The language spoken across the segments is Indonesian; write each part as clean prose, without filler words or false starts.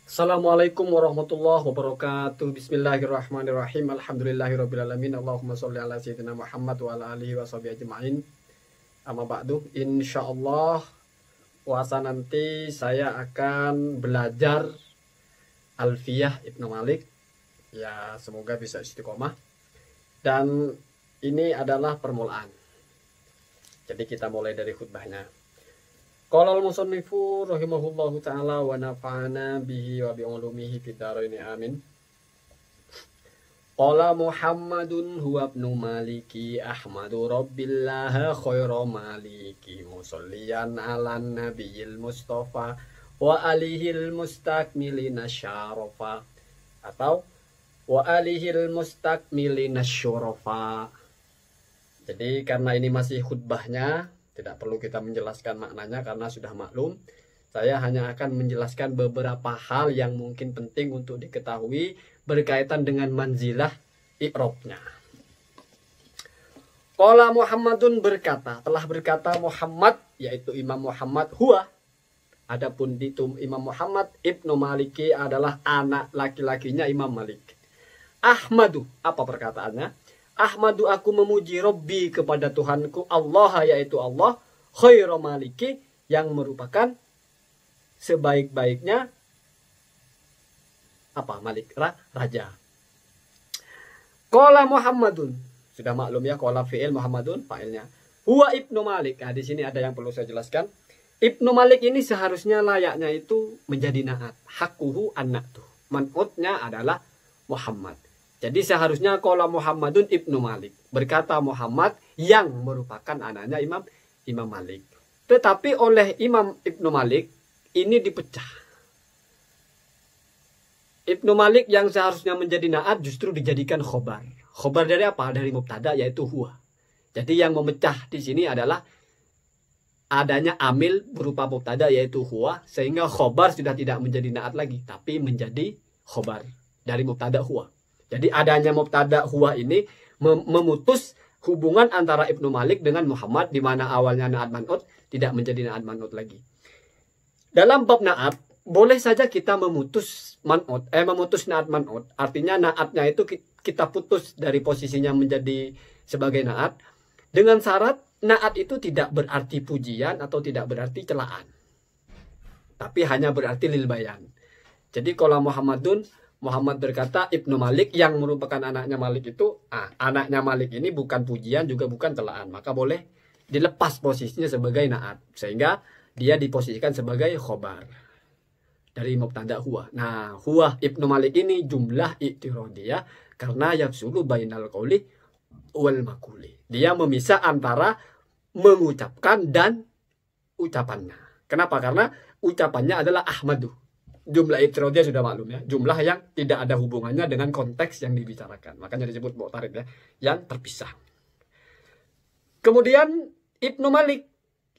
Assalamualaikum warahmatullahi wabarakatuh. Bismillahirrahmanirrahim. Alhamdulillahirrabbilalamin. Allahumma sholli ala sayyidina Muhammad wa ala alihi wa sahbihi ajma'in. Amma ba'du. Insyaallah puasa nanti saya akan belajar Alfiyah Ibnu Malik. Ya, semoga bisa istiqomah. Dan ini adalah permulaan. Jadi kita mulai dari khutbahnya. Qala al-musannifu rahimahullahu ta'ala wa nafa'ana bihi wa bi'ulumihi fid dharain amin. Qala Muhammadun huwa ibnu Maliki ahmadu rabbillaha khaira maliki musalliyan ala nabiyil mustafa wa alihil mustakmilina syarafa, atau wa alihil mustakmilina syarafa. Jadi karena ini masih khutbahnya, tidak perlu kita menjelaskan maknanya karena sudah maklum. Saya hanya akan menjelaskan beberapa hal yang mungkin penting untuk diketahui berkaitan dengan manzilah i'rabnya. Qala Muhammadun berkata, telah berkata Muhammad, yaitu Imam Muhammad, huwa, adapun itu Imam Muhammad Ibnu Maliki adalah anak laki-lakinya Imam Malik. Ahmadu, apa perkataannya? Ahmadu, aku memuji Rabbi kepada Tuhanku, Allah, yaitu Allah, khairu maliki, yang merupakan sebaik-baiknya apa? Malik, raja. Qala Muhammadun, sudah maklum ya, qala fi'il, Muhammadun fa'ilnya. Huwa Ibnu Malik. Nah, di sini ada yang perlu saya jelaskan. Ibnu Malik ini seharusnya layaknya itu menjadi na'at. Hakuhu an-na'tu. Man'utnya adalah Muhammad. Jadi seharusnya qala Muhammadun Ibnu Malik, berkata Muhammad yang merupakan anaknya Imam Malik. Tetapi oleh Imam Ibnu Malik ini dipecah. Ibnu Malik yang seharusnya menjadi na'at justru dijadikan khobar. Khobar dari apa? Dari mubtada, yaitu huwa. Jadi yang memecah di sini adalah adanya amil berupa mubtada, yaitu huwa, sehingga khobar sudah tidak menjadi na'at lagi, tapi menjadi khobar dari mubtada huwa. Jadi adanya mubtada huwa ini memutus hubungan antara Ibnu Malik dengan Muhammad, di mana awalnya na'at man'ut tidak menjadi na'at man'ut lagi. Dalam bab na'at boleh saja kita memutus man'ut, memutus na'at man'ut. Artinya na'atnya itu kita putus dari posisinya menjadi sebagai na'at, dengan syarat na'at itu tidak berarti pujian atau tidak berarti celaan, tapi hanya berarti lil bayan. Jadi kalau Muhammad berkata Ibnu Malik yang merupakan anaknya Malik itu, anaknya Malik ini bukan pujian juga bukan celaan, maka boleh dilepas posisinya sebagai na'at, sehingga dia diposisikan sebagai khobar dari mubtada huwa. Nah, huwa Ibnu Malik ini jumlah i'tiradiyah karena yafsulu bainal qauli wal maquli. Dia memisah antara mengucapkan dan ucapannya. Kenapa? Karena ucapannya adalah Ahmadu. Jumlah i'tiradiyah sudah maklum ya, jumlah yang tidak ada hubungannya dengan konteks yang dibicarakan, makanya disebut mu'tarid ya, yang terpisah. Kemudian Ibnu Malik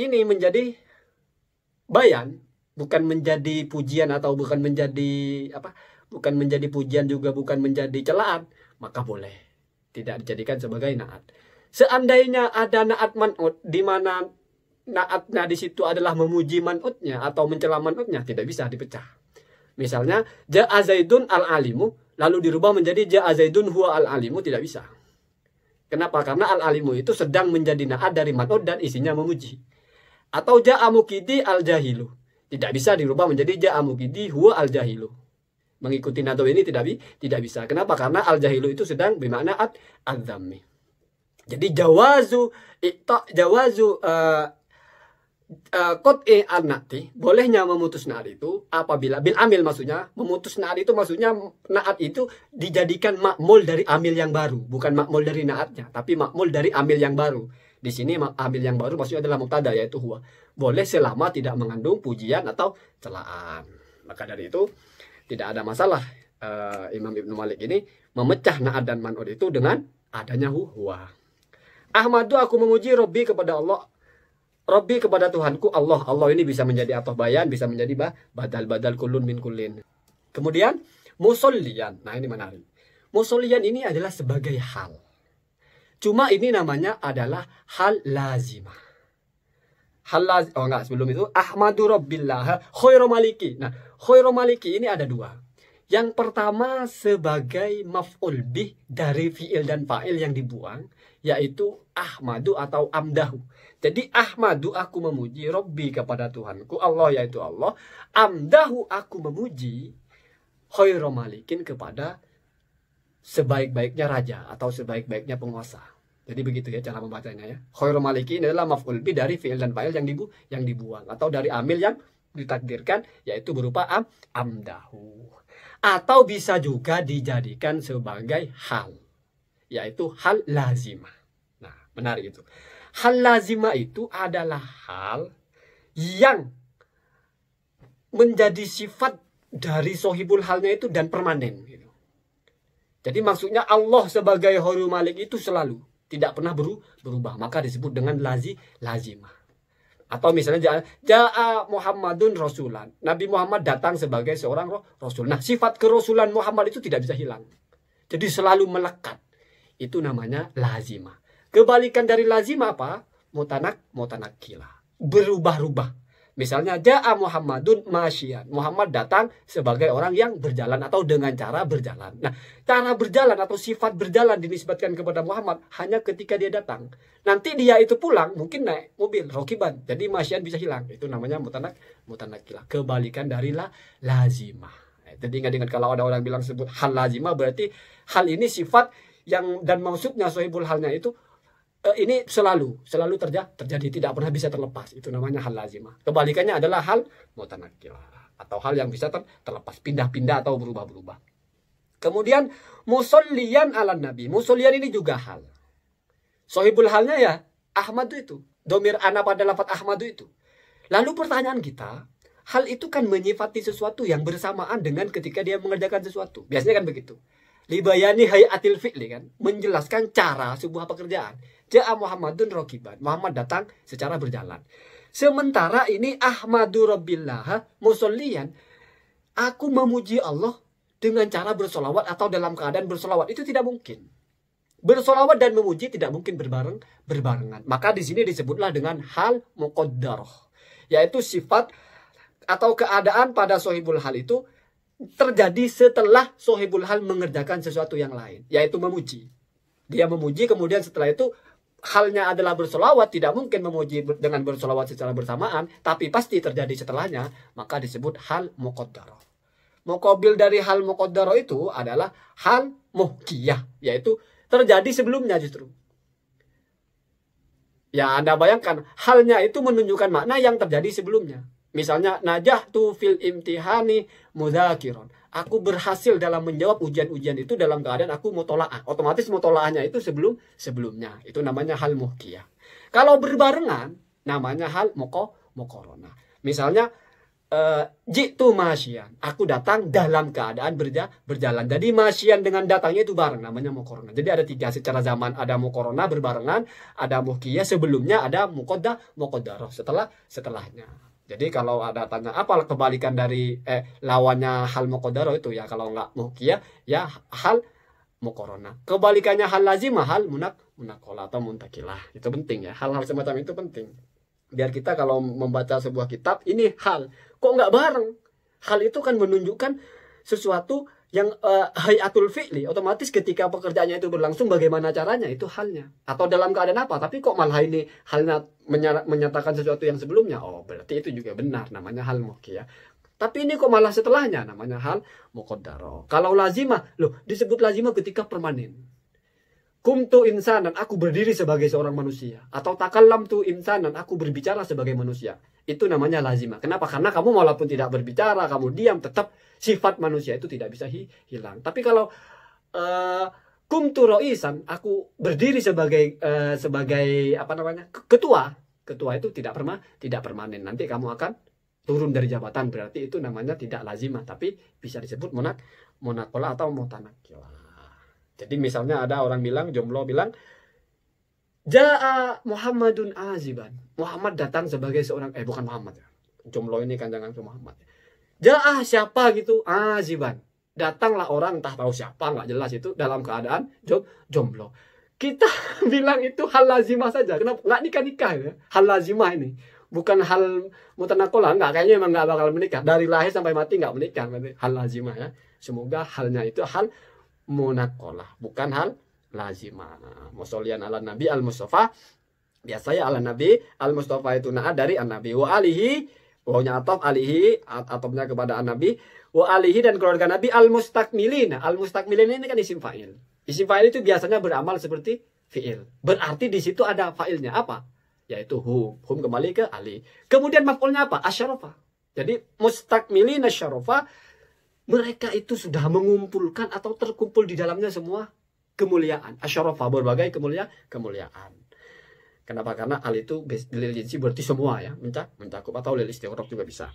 ini menjadi bayan, bukan menjadi pujian atau bukan menjadi apa? Bukan menjadi pujian juga bukan menjadi celaan, maka boleh tidak dijadikan sebagai na'at. Seandainya ada na'at man'ut di mana na'atnya di situ adalah memuji man'utnya atau mencela man'utnya, tidak bisa dipecah. Misalnya ja'a Zaidun al-alimu lalu dirubah menjadi ja'a Zaidun huwa al-alimu, tidak bisa. Kenapa? Karena al-alimu itu sedang menjadi na'at dari man'ut dan isinya memuji. Atau ja'a mukidi al-jahilu, tidak bisa dirubah menjadi ja'a mukidi huwa al-jahilu. Mengikuti nado ini tidak bisa. Kenapa? Karena al-jahilu itu sedang bermakna ad-dhammi. Jadi jawazu qat'i an-na'ti, bolehnya memutus na'at itu apabila bil amil, maksudnya memutus na'at itu maksudnya na'at itu dijadikan makmul dari amil yang baru, bukan makmul dari na'atnya, tapi makmul dari amil yang baru. Di sini amil yang baru maksudnya adalah mubtada, yaitu huwa. Boleh selama tidak mengandung pujian atau celaan. Maka dari itu tidak ada masalah Imam Ibnu Malik ini memecah na'at dan man'ut itu dengan adanya huwa. Ahmadu, aku memuji Rabbi kepada Allah, Rabbi kepada Tuhanku Allah. Allah ini bisa menjadi atau bayan, bisa menjadi badal kulun min kulin. Kemudian musollian. Nah, ini menarik. Musollian ini adalah sebagai hal. Cuma ini namanya adalah hal lazimah. Oh enggak, sebelum itu Ahmadu Rabbillah khairu maliki. Nah, Khairu maliki ini ada dua. Yang pertama sebagai maf'ul bih dari fi'il dan fa'il yang dibuang, yaitu ahmadu atau amdahu. Jadi ahmadu aku memuji, Robbi kepada Tuhanku, Allah yaitu Allah, amdahu aku memuji, khairu malikin kepada sebaik-baiknya raja atau sebaik-baiknya penguasa. Jadi begitu ya cara membacanya ya. Khairu malikin adalah maf'ul bih dari fi'il dan fa'il yang dibuang atau dari amil yang ditakdirkan, yaitu berupa amdahu. Atau bisa juga dijadikan sebagai hal, yaitu hal lazimah. Nah, menarik itu. Hal lazimah itu adalah hal yang menjadi sifat dari sohibul halnya itu dan permanen. Gitu. Jadi maksudnya Allah sebagai khairu malik itu selalu tidak pernah berubah. Maka disebut dengan lazimah. Atau misalnya ja'a Muhammadun rasulan. Nabi Muhammad datang sebagai seorang rasul. Nah, sifat kerasulan Muhammad itu tidak bisa hilang. Jadi selalu melekat. Itu namanya lazimah. Kebalikan dari lazimah apa? Mutanakkilah. Berubah-ubah. Misalnya ja'a Muhammadun masyian. Muhammad datang sebagai orang yang berjalan atau dengan cara berjalan. Nah, cara berjalan atau sifat berjalan dinisbatkan kepada Muhammad hanya ketika dia datang. Nanti dia itu pulang mungkin naik mobil rokiban. Jadi masyian bisa hilang. Itu namanya mutanakkilah. Kebalikan dari lazimah. Jadi ingat-ingat kalau ada orang bilang sebut hal lazimah berarti hal ini sifat yang dan maksudnya sohibul halnya itu ini selalu terjadi, tidak pernah bisa terlepas. Itu namanya hal lazimah. Kebalikannya adalah hal mutanakkilah atau hal yang bisa terlepas, pindah-pindah atau berubah-berubah. Kemudian musolliyan ala nabi. Musolliyan ini juga hal. Sohibul halnya ya Ahmadu itu. Domir ana pada lafaz Ahmadu itu. Lalu pertanyaan kita, hal itu kan menyifati sesuatu yang bersamaan dengan ketika dia mengerjakan sesuatu. Biasanya kan begitu. Libayani hayatil fi'li kan, menjelaskan cara sebuah pekerjaan. Ja'a Muhammadun rokiban. Muhammad datang secara berjalan. Sementara ini Ahmadu Rabbillah musolliyan. Aku memuji Allah dengan cara bersolawat atau dalam keadaan bersolawat. Itu tidak mungkin. Bersolawat dan memuji tidak mungkin berbarengan. Maka di sini disebutlah dengan hal muqaddarah. Yaitu sifat atau keadaan pada sohibul hal itu terjadi setelah sohibul hal mengerjakan sesuatu yang lain. Yaitu memuji. Dia memuji kemudian setelah itu halnya adalah bersolawat, tidak mungkin memuji dengan bersolawat secara bersamaan, tapi pasti terjadi setelahnya, maka disebut hal muqaddarah. Muqabil dari hal muqaddarah itu adalah hal muhkiyah, yaitu terjadi sebelumnya justru. Ya, Anda bayangkan, halnya itu menunjukkan makna yang terjadi sebelumnya. Misalnya, najahtu fil imtihani mudzakiron. Aku berhasil dalam menjawab ujian-ujian itu dalam keadaan aku mutola'ah. Otomatis mutola'ahnya itu sebelumnya. Itu namanya hal muhkiyah. Kalau berbarengan, namanya hal muqarana. Misalnya, jitu masyian. Aku datang dalam keadaan berjalan. Jadi masyian dengan datangnya itu bareng. Namanya muqarana. Jadi ada tiga secara zaman. Ada muqarana berbarengan. Ada muhkiyah sebelumnya. Ada muqaddarah setelahnya. Jadi kalau ada tanya apa kebalikan dari lawannya hal muqaddarah itu ya, kalau nggak muhkiyah ya hal muqarana. Kebalikannya hal lazimah hal munakkola atau muntakilah. Itu penting ya. Hal-hal semacam itu penting. Biar kita kalau membaca sebuah kitab ini hal kok nggak bareng. Hal itu kan menunjukkan sesuatu yang hayatul fi'li. Otomatis ketika pekerjaannya itu berlangsung bagaimana caranya itu halnya. Atau dalam keadaan apa. Tapi kok malah ini halnya menyatakan sesuatu yang sebelumnya. Oh berarti itu juga benar. Namanya hal muhkiyah. Tapi ini kok malah setelahnya. Namanya hal muqaddarah. Kalau lazimah. Loh disebut lazimah ketika permanen. Kumtu insanan. Aku berdiri sebagai seorang manusia. Atau takallamtu insanan. Aku berbicara sebagai manusia. Itu namanya lazimah. Kenapa? Karena kamu walaupun tidak berbicara. Kamu diam tetap. Sifat manusia itu tidak bisa hilang. Tapi kalau kumtu roisan, aku berdiri sebagai apa namanya ketua itu tidak permanen. Nanti kamu akan turun dari jabatan. Berarti itu namanya tidak lazimah, tapi bisa disebut munakola atau mutanakkilah. Jadi misalnya ada orang bilang, jomblo bilang, ja'a Muhammadun aziban. Muhammad datang sebagai seorang bukan Muhammad ya. Jomblo ini kan jangan ke Muhammad. Ja'ah siapa gitu aziban. Datanglah orang entah tahu siapa nggak jelas itu dalam keadaan jomblo. Kita bilang itu hal lazimah saja. Kenapa nggak nikah ya? Hal lazimah ini bukan hal mutanakolah, enggak, kayaknya emang enggak bakal menikah. Dari lahir sampai mati enggak menikah, hal lazimah ya. Semoga halnya itu hal munakolah, bukan hal lazimah. Mosolian ala Nabi al-Mustafa. Biasanya ala Nabi al-Mustafa itu naat dari an-Nabi wa alihi, wawnya ataf alihi, atafnya kepada an-Nabi, wa alihi dan keluarga Nabi al-mustakmilin. Al-mustakmilin ini kan isim fa'il. Isim fa'il itu biasanya beramal seperti fi'il. Berarti di situ ada fa'ilnya apa? Yaitu hum. Hum kembali ke ali. Kemudian maf'ulnya apa? Asyarafa. Jadi mustakmilin asyarafa, mereka itu sudah mengumpulkan atau terkumpul di dalamnya semua kemuliaan. Asyarafa, berbagai kemuliaan. Kenapa? Karena al itu lil jinsi berarti semua ya, mencakup, atau lil istighraq juga bisa.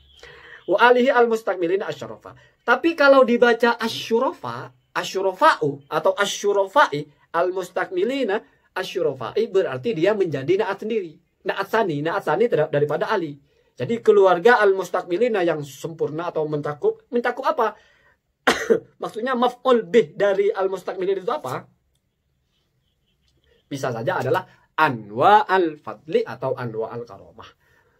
Wa alihi al mustakmilin asyarafa. Tapi kalau dibaca asyurafa, asyurafa'u atau asyurafai al mustakmilina asyurafai, berarti dia menjadi naat sendiri. Naat sani daripada ali. Jadi keluarga al mustakmilina yang sempurna atau mencakup apa? Maksudnya maf'ul bih dari al mustakmilin itu apa? Bisa saja adalah anwa al-fadli atau anwa al-karomah.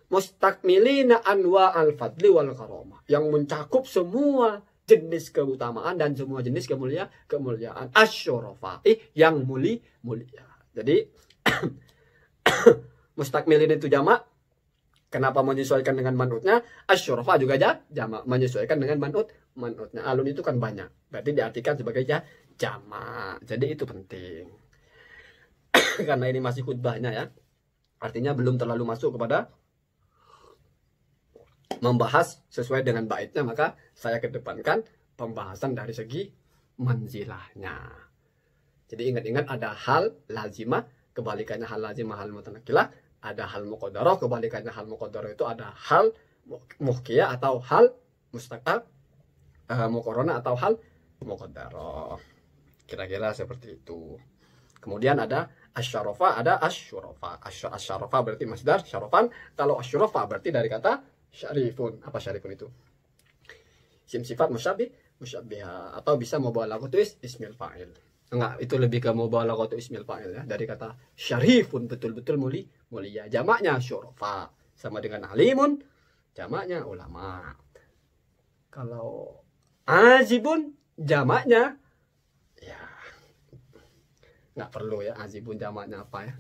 Mustakmilina anwa al-fadli wal karomah, yang mencakup semua jenis keutamaan dan semua jenis kemuliaan. Asyurafai, yang mulia. Jadi mustakmilin itu jamak. Kenapa menyesuaikan dengan manutnya? Asyurafa juga jamak, menyesuaikan dengan manutnya. Alun itu kan banyak, berarti diartikan sebagai jamak. Jadi itu penting. Karena ini masih khutbahnya ya, artinya belum terlalu masuk kepada membahas sesuai dengan baitnya, maka saya kedepankan pembahasan dari segi manzilahnya. Jadi ingat-ingat ada hal lazimah, kebalikannya hal lazimah hal mutanakilah, ada hal muqaddarah, kebalikannya hal muqaddarah itu ada hal muhkiyah atau hal mustaqal, muqarranah atau hal muqaddarah. Kira-kira seperti itu. Kemudian ada asyarafa, ada asyurafa. Asyarafa berarti masdar syarafan. Kalau asyurafa berarti dari kata syarifun. Apa syarifun itu? Isim sifat musyabbiha, atau bisa mubalaghatul ismil fa'il. Enggak, itu lebih ke mubalaghatul ismil fa'il ya. Dari kata syarifun, betul-betul mulia. Jamaknya syurafa. Sama dengan alimun, jamaknya ulama. Kalau azibun, jamaknya ya nggak perlu ya azibun jamaknya apa ya.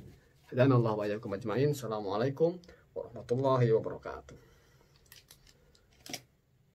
Dan Allah wa iyyakum ajmain. Assalamualaikum warahmatullahi wabarakatuh.